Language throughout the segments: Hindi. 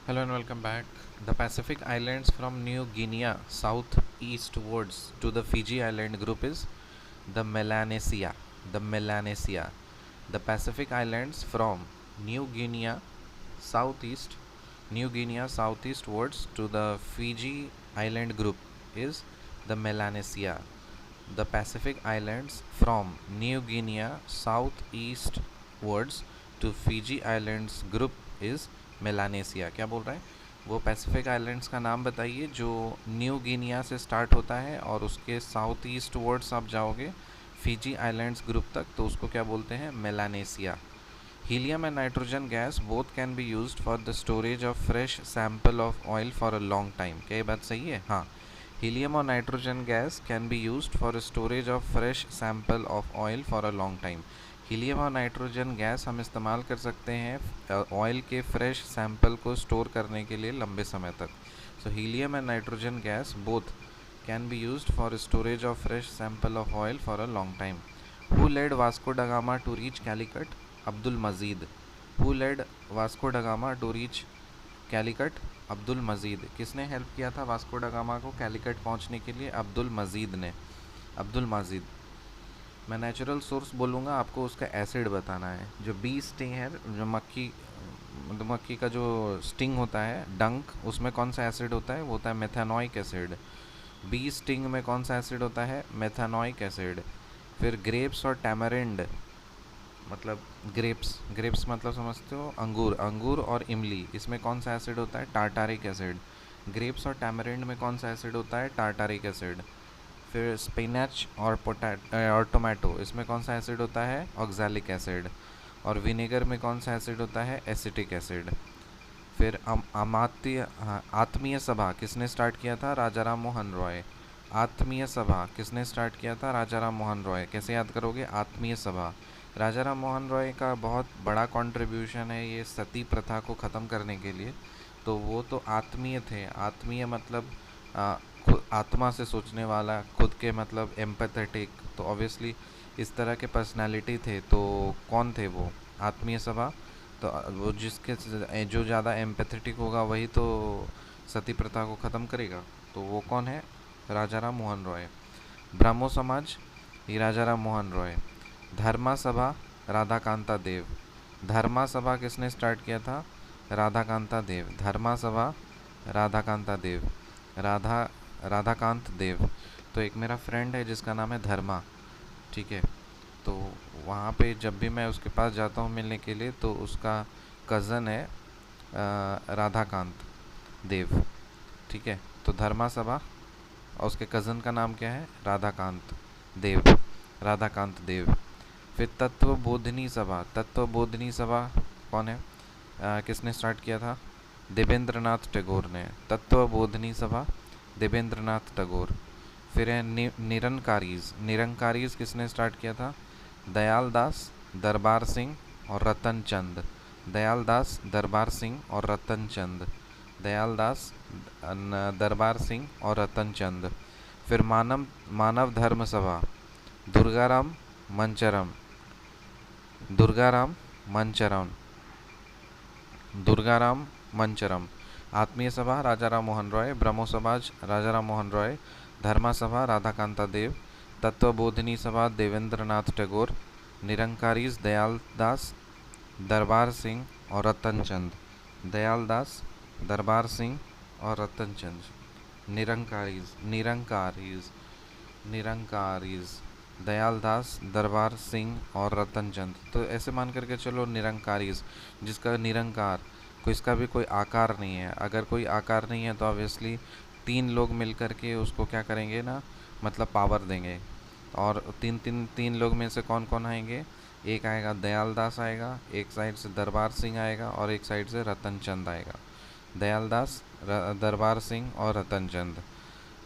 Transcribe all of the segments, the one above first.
Hello and welcome back. The Pacific Islands from New Guinea southeastwards to the Fiji Island group is the Melanesia. The Melanesia. The Pacific Islands from New Guinea southeast, New Guinea southeastwards to the Fiji Island group is the Melanesia. The Pacific Islands from New Guinea southeastwards to Fiji Islands group is मेलानेसिया. क्या बोल रहा है वो? पैसिफिक आइलैंड्स का नाम बताइए जो न्यू गिनिया से स्टार्ट होता है और उसके साउथ ईस्ट वर्ड्स आप जाओगे फिजी आइलैंड्स ग्रुप तक तो उसको क्या बोलते हैं? Melanesia. Helium and nitrogen gas both can be used for the storage of fresh sample of oil for a long time. क्या ये बात सही है? हाँ, हीलियम और nitrogen gas can be used for storage of fresh sample of oil for a long time. Helium और नाइट्रोजन गैस हम इस्तेमाल कर सकते हैं ऑयल के फ्रेश सैंपल को स्टोर करने के लिए लंबे समय तक. So helium and nitrogen gas both can be used for storage of fresh sample of oil for a long time. Who led Vasco da Gama to reach Calicut? Abdul Majeed. Who led Vasco da Gama to reach Calicut? Abdul Majeed. किसने हेल्प किया था वास्को ड गामा को कैलिकट पहुंचने के लिए? अब्दुल मजीद ने. अब्दुल मजीद. मैं नेचुरल सोर्स बोलूँगा, आपको उसका एसिड बताना है. जो बी स्टिंग है, जो मक्खी का जो स्टिंग होता है, डंक, उसमें कौन सा एसिड होता है? वो होता है मेथानोइक एसिड. बी स्टिंग में कौन सा एसिड होता है? मेथानोइक एसिड. फिर ग्रेप्स और टैमरिंड, मतलब ग्रेप्स मतलब समझते हो? अंगूर. अंगूर और इमली, इसमें कौन सा एसिड होता है? Tartaric acid. ग्रेप्स और टैमरिंड में कौन सा एसिड होता है? Tartaric acid. फिर स्पिनच और टोमेटो, इसमें कौन सा एसिड होता है? Oxalic acid. और विनेगर में कौन सा एसिड होता है? Acetic acid. फिर आत्मीय सभा किसने स्टार्ट किया था? राजा राम मोहन रॉय. आत्मीय सभा किसने स्टार्ट किया था? राजा राम मोहन रॉय. कैसे याद करोगे? आत्मीय सभा. राजा राम मोहन रॉय का बहुत बड़ा कंट्रीब्यूशन है ये सती प्रथा को ख़त्म करने के लिए. तो वो तो आत्मीय थे. आत्मीय मतलब खुद आत्मा से सोचने वाला, खुद के मतलब एम्पैथेटिक. तो ऑब्वियसली इस तरह के पर्सनालिटी थे. तो कौन थे वो? आत्मीय सभा. तो वो जिसके जो ज़्यादा एम्पैथेटिक होगा वही तो सती प्रथा को ख़त्म करेगा. तो वो कौन है? राजा राम मोहन रॉय. ब्राह्मो समाज, ये राजा राम मोहन रॉय. धर्मा सभा, राधाकांता देव. धर्मा सभा किसने स्टार्ट किया था? राधाकांता देव. धर्मा सभा, राधाकांता देव. राधाकांत देव. तो एक मेरा फ्रेंड है जिसका नाम है धर्मा, ठीक है. तो वहाँ पे जब भी मैं उसके पास जाता हूँ मिलने के लिए तो उसका कज़न है राधाकांत देव, ठीक है. तो धर्मा सभा और उसके कज़न का नाम क्या है? राधाकांत देव. राधाकांत देव. फिर तत्वबोधिनी सभा. तत्वबोधिनी सभा कौन है? किसने स्टार्ट किया था? देवेंद्रनाथ टैगोर ने. तत्वबोधिनी सभा, देवेंद्रनाथ टैगोर. फिर है निरंकारीज. निरंकारीज किसने स्टार्ट किया था? दयाल दास, दरबार सिंह और रतन चंद. दयाल दास, दरबार सिंह और रतन चंद. दयाल दास, दरबार सिंह और रतन चंद. फिर मानव धर्म सभा, दुर्गाराम मंचरम. दुर्गाराम मंचरम. दुर्गाराम मंचरम. आत्मीय सभा राजा राम मोहन रॉय. ब्रह्मो समाज राजा राम मोहन रॉय. धर्मा सभा राधाकांता देव. तत्वबोधिनी सभा देवेंद्रनाथ टैगोर. निरंकारीज दयाल दास, दरबार सिंह और रतन चंद. दयाल दास, दरबार सिंह और रतन चंद. निरंकारीज निरंकारीज निरंकारीज दयाल दास, दरबार सिंह और रतन चंद. तो ऐसे मान करके चलो निरंकारीज, जिसका निरंकार, कोई इसका भी कोई आकार नहीं है. अगर कोई आकार नहीं है तो ऑब्वियसली तीन लोग मिल करके उसको क्या करेंगे ना, मतलब पावर देंगे. और तीन लोग में से कौन कौन आएंगे? एक आएगा दयाल दास आएगा, एक साइड से दरबार सिंह आएगा और एक साइड से रतन चंद आएगा. दयाल दास, दरबार सिंह और रतन चंद.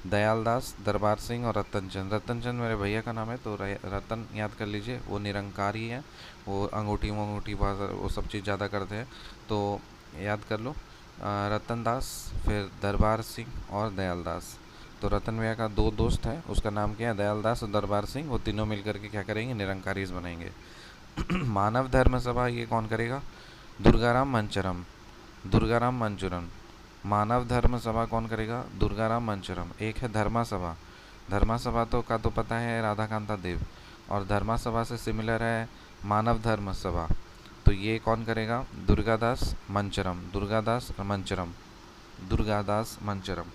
दयाल दास, दरबार सिंह और रतन चंद. रतन चंद मेरे भैया का नाम है तो रतन याद कर लीजिए. वो निरंकारी है, वो अंगूठी वो सब चीज़ ज़्यादा करते हैं तो याद कर लो. रतन दास, फिर दरबार सिंह और दयाल दास. तो रतन भैया का दो दोस्त है, उसका नाम क्या है? दयाल दास और दरबार सिंह. वो तीनों मिलकर के क्या करेंगे? निरंकारीज बनेंगे. मानव धर्म सभा ये कौन करेगा? दुर्गाराम मंचरम. दुर्गाराम मंचूरन। मानव धर्म सभा कौन करेगा? दुर्गाराम मंचूरम। एक है धर्मा सभा। धर्मा सभा तो पता है राधाकांता देव, और धर्मा सभा से सिमिलर है मानव धर्म सभा, तो ये कौन करेगा? दुर्गादास मंचरम। दुर्गादास मंचरम। दुर्गादास मंचरम।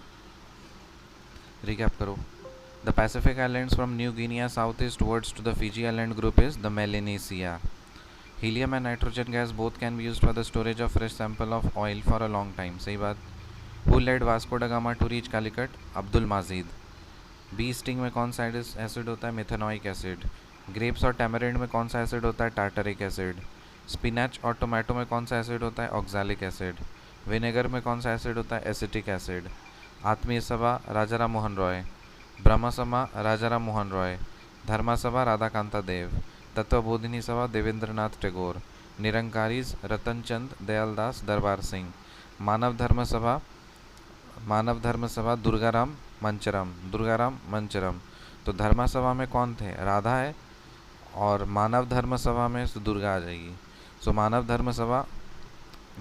रिकैप करो। The Pacific islands from New Guinea south east towards to the Fiji island group is the Melanesia. Helium and nitrogen gas both can be used for the storage of fresh sample of oil for a long time. सही बात। Who led Vasco da Gama to reach Calicut? Abdul Majid. Bee sting में कौन सा एसिड होता है? मिथेनॉइक एसिड। ग्रेप्स और टैमरिंड में कौन सा एसिड होता है? Tartaric acid. स्पिनच और टोमेटो में कौन सा एसिड होता है? Oxalic acid. विनेगर में कौन सा एसिड होता है? Acetic acid. आत्मीय सभा राजा राम मोहन रॉय। ब्रह्म सभा राजा राम मोहन रॉय। धर्मा सभा राधाकांता देव। तत्वबोधिनी सभा देवेंद्रनाथ टैगोर। निरंकारीज रतन चंद दयालदास दरबार सिंह। मानव धर्म सभा दुर्गाराम मंचरम। दुर्गाराम मंचरम। तो धर्मा सभा में कौन थे? राधा है, और मानव धर्म सभा में दुर्गा आ जाएगी। सो Manav Dharma Sabha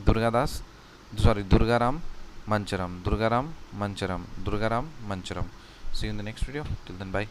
Durgaram Mancharam. Durgaram Mancharam. Durgaram Mancharam. See you in the next video. Till then bye.